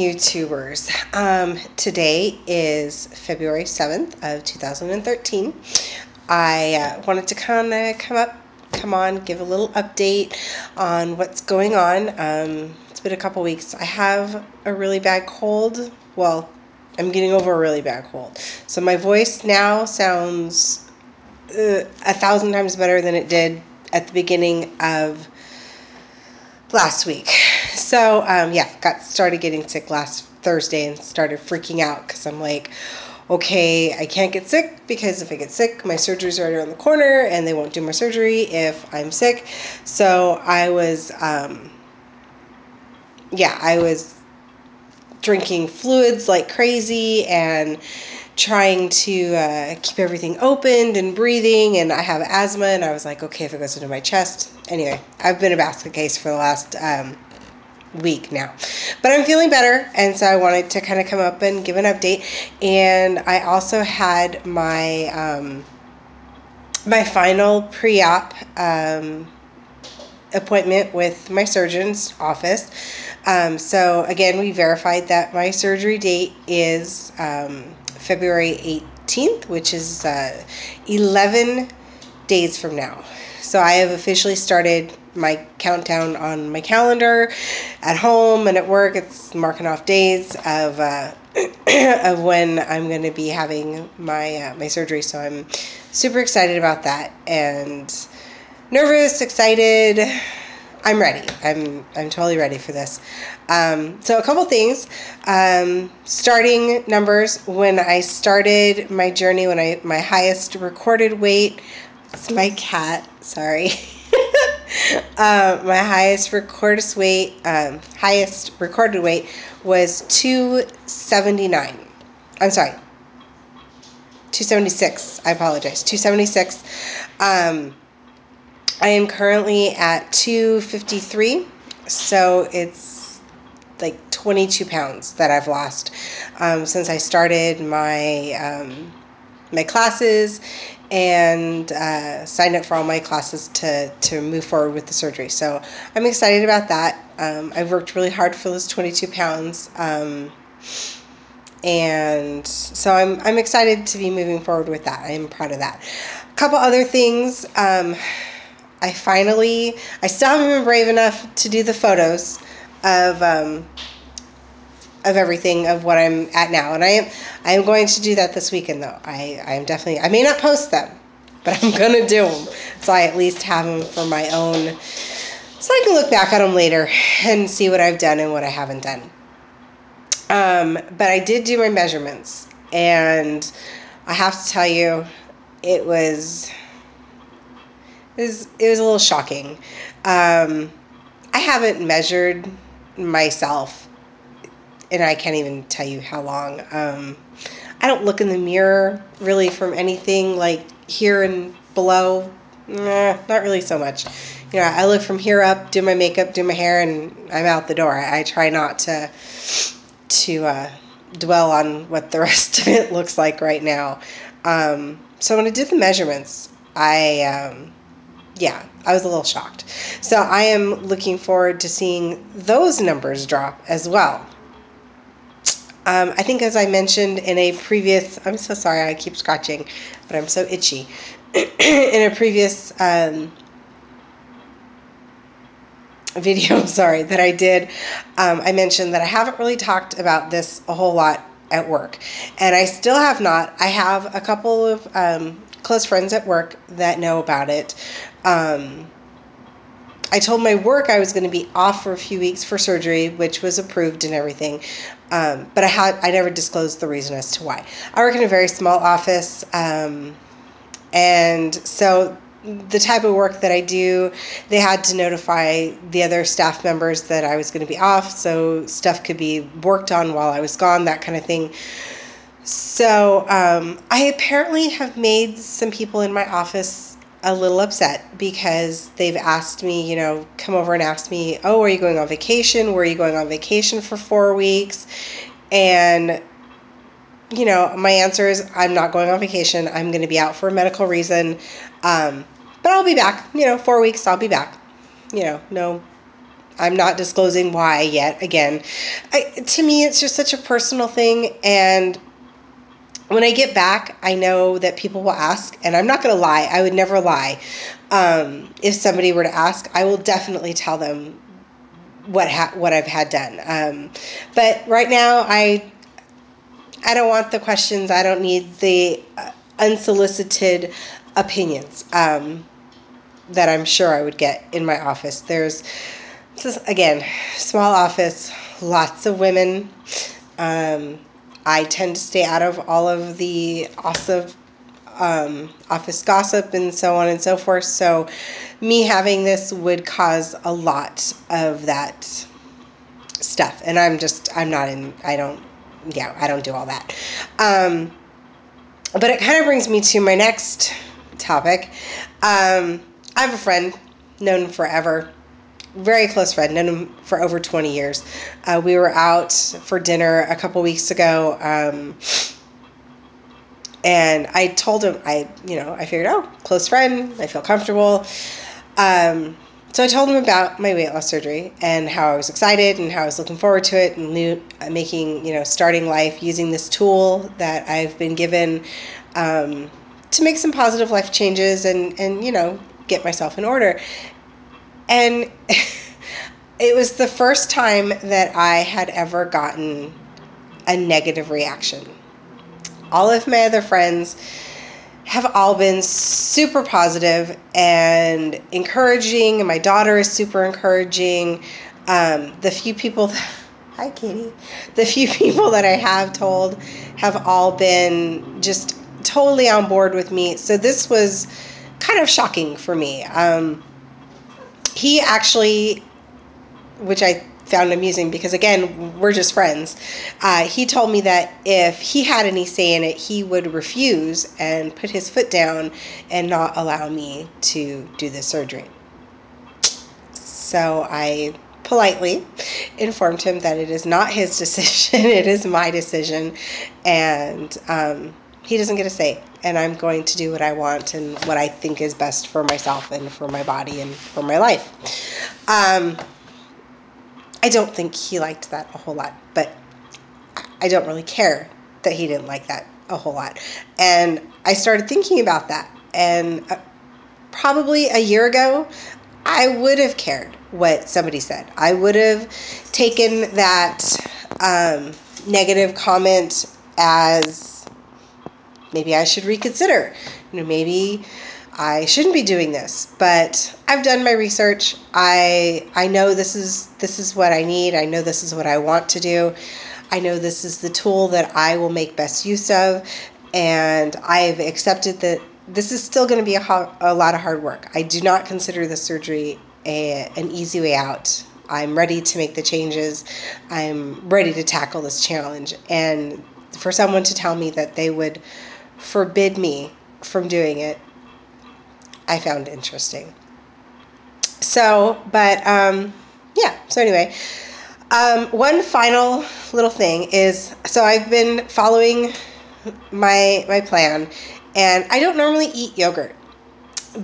YouTubers. Today is February 7th of 2013. I wanted to kind of come on, give a little update on what's going on. It's been a couple weeks. I have a really bad cold. Well, I'm getting over a really bad cold. So my voice now sounds 1,000 times better than it did at the beginning of last week. So, got started getting sick last Thursday and started freaking out because I'm like, okay, I can't get sick because if I get sick, my surgery's right around the corner and they won't do my surgery if I'm sick. So I was drinking fluids like crazy and trying to keep everything opened and breathing, and I have asthma, and I was like, okay, if it goes into my chest. Anyway, I've been a basket case for the last week now, but I'm feeling better, and so I wanted to kind of come up and give an update. And I also had my my final pre-op appointment with my surgeon's office. So again, we verified that my surgery date is February 18th, which is 11 days from now. So I have officially started my countdown on my calendar at home and at work. It's marking off days of of when I'm going to be having my my surgery. So I'm super excited about that and nervous, excited. I'm ready. I'm totally ready for this. So a couple things. Starting numbers. When I started my journey, my highest recorded weight. It's my cat. Sorry. My highest recorded weight was 279. I'm sorry. 276. I apologize. 276. I am currently at 253, so it's like 22 pounds that I've lost since I started my my classes and signed up for all my classes to move forward with the surgery. So I'm excited about that. I've worked really hard for those 22 pounds. And so I'm excited to be moving forward with that. I'm proud of that. A couple other things. I still haven't been brave enough to do the photos of everything of what I'm at now, and I am going to do that this weekend though. I am definitely, I may not post them, but I'm gonna do them so I at least have them for my own, so I can look back at them later and see what I've done and what I haven't done. But I did do my measurements, and I have to tell you, it was a little shocking. I haven't measured myself, and I can't even tell you how long. I don't look in the mirror really from anything like here and below. Nah, not really so much. You know, I look from here up, do my makeup, do my hair, and I'm out the door. I try not to dwell on what the rest of it looks like right now. So when I did the measurements, I was a little shocked. So I am looking forward to seeing those numbers drop as well. I think as I mentioned in a previous, I'm so sorry I keep scratching, but I'm so itchy. In a previous video, sorry, that I did, I mentioned that I haven't really talked about this a whole lot at work. And I still have not. I have a couple of close friends at work that know about it. I told my work I was going to be off for a few weeks for surgery, which was approved and everything. But I never disclosed the reason as to why. I work in a very small office, and so the type of work that I do, they had to notify the other staff members that I was going to be off, so stuff could be worked on while I was gone, that kind of thing. So I apparently have made some people in my office a little upset because they've asked me, come over and ask me, oh, are you going on vacation? Were you going on vacation for 4 weeks? And, my answer is I'm not going on vacation. I'm going to be out for a medical reason. But I'll be back, 4 weeks, I'll be back. No I'm not disclosing why yet. Again, to me, it's just such a personal thing. And when I get back, I know that people will ask, and I'm not going to lie. I would never lie. If somebody were to ask, I will definitely tell them what I've had done. But right now, I don't want the questions. I don't need the unsolicited opinions that I'm sure I would get in my office. This is, again, small office, lots of women. I tend to stay out of all of the office gossip and so on and so forth. So me having this would cause a lot of that stuff. And I don't do all that. But it kind of brings me to my next topic. I have a friend, known him forever, very close friend, known him for over 20 years. We were out for dinner a couple weeks ago, and I told him, I figured, close friend, I feel comfortable. So I told him about my weight loss surgery and how I was excited and how I was looking forward to it and starting life using this tool that I've been given to make some positive life changes and get myself in order. And it was the first time that I had ever gotten a negative reaction. All of my other friends have all been super positive and encouraging, and my daughter is super encouraging. The few people that I have told have all been just totally on board with me. So this was kind of shocking for me. He actually, which I found amusing because, again, we're just friends. He told me that if he had any say in it, he would refuse and put his foot down and not allow me to do the surgery. So I politely informed him that it is not his decision, it is my decision, and he doesn't get a say. And I'm going to do what I want and what I think is best for myself and for my body and for my life. I don't think he liked that a whole lot, but I don't really care that he didn't like that a whole lot. And I started thinking about that. And probably a year ago, I would have cared what somebody said. I would have taken that negative comment as maybe I should reconsider. Maybe I shouldn't be doing this, but I've done my research. I know this is what I need. I know this is what I want to do. I know this is the tool that I will make best use of, and I've accepted that this is still going to be a lot of hard work. I do not consider the surgery an easy way out. I'm ready to make the changes. I'm ready to tackle this challenge. And for someone to tell me that they would forbid me from doing it, I found interesting. So, so anyway, one final little thing is, so I've been following my plan, and I don't normally eat yogurt,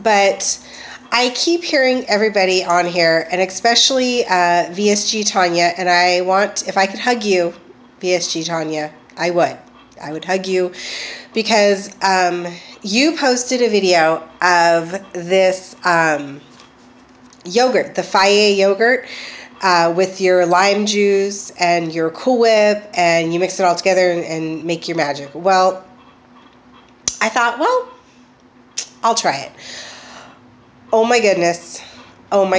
but I keep hearing everybody on here, and especially VSG Tanya, and if I could hug you, VSG Tanya, I would hug you, because you posted a video of this yogurt, the Fage yogurt, with your lime juice and your Cool Whip, and you mix it all together and make your magic. Well, I thought, I'll try it. Oh my goodness. I'm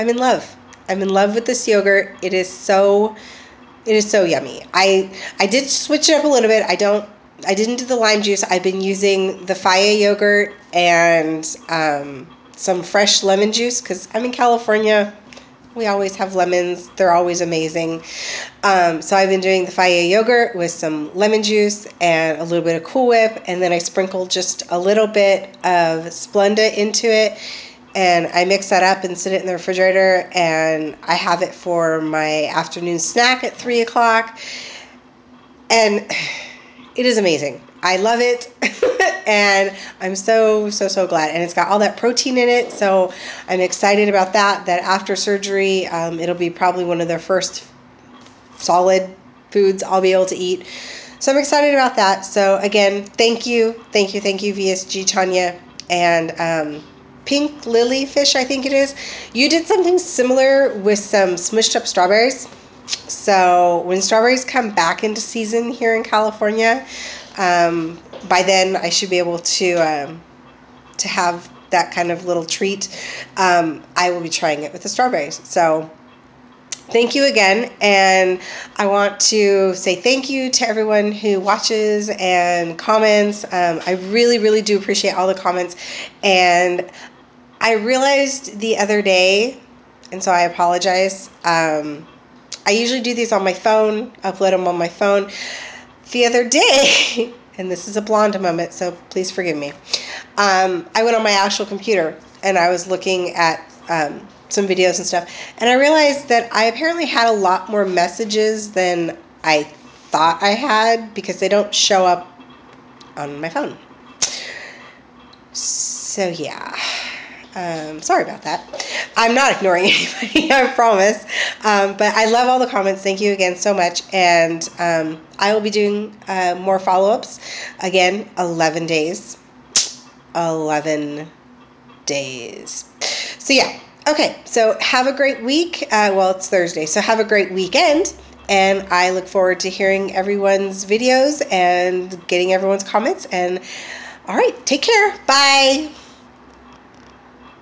in love. I'm in love with this yogurt. It is so yummy. I did switch it up a little bit. I didn't do the lime juice. I've been using the Fage yogurt and some fresh lemon juice, because I'm in California. We always have lemons. They're always amazing. So I've been doing the Fage yogurt with some lemon juice and a little bit of Cool Whip, and then I sprinkled just a little bit of Splenda into it, and I mix that up and sit it in the refrigerator, and I have it for my afternoon snack at 3 o'clock, and it is amazing. I love it. And I'm so glad. And it's got all that protein in it. So I'm excited about that after surgery, it'll be probably one of their first solid foods I'll be able to eat. So I'm excited about that. So again, thank you, VSG Tanya. And Pink Lily Fish, I think it is. You did something similar with some smushed up strawberries. So when strawberries come back into season here in California, by then I should be able to have that kind of little treat. I will be trying it with the strawberries. So thank you again, and I want to say thank you to everyone who watches and comments. I really do appreciate all the comments, and I realized the other day, and so I apologize, I usually do these on my phone, upload them on my phone. The other day, and this is a blonde moment, so please forgive me, I went on my actual computer, and I was looking at some videos and stuff, and I realized that I apparently had a lot more messages than I thought I had, because they don't show up on my phone. So yeah, sorry about that. I'm not ignoring anybody, I promise, but I love all the comments. Thank you again so much, and I will be doing more follow-ups. Again, 11 days. 11 days. So yeah. Okay, so have a great week. Well, it's Thursday, so have a great weekend. And I look forward to hearing everyone's videos and getting everyone's comments. And all right, take care. Bye.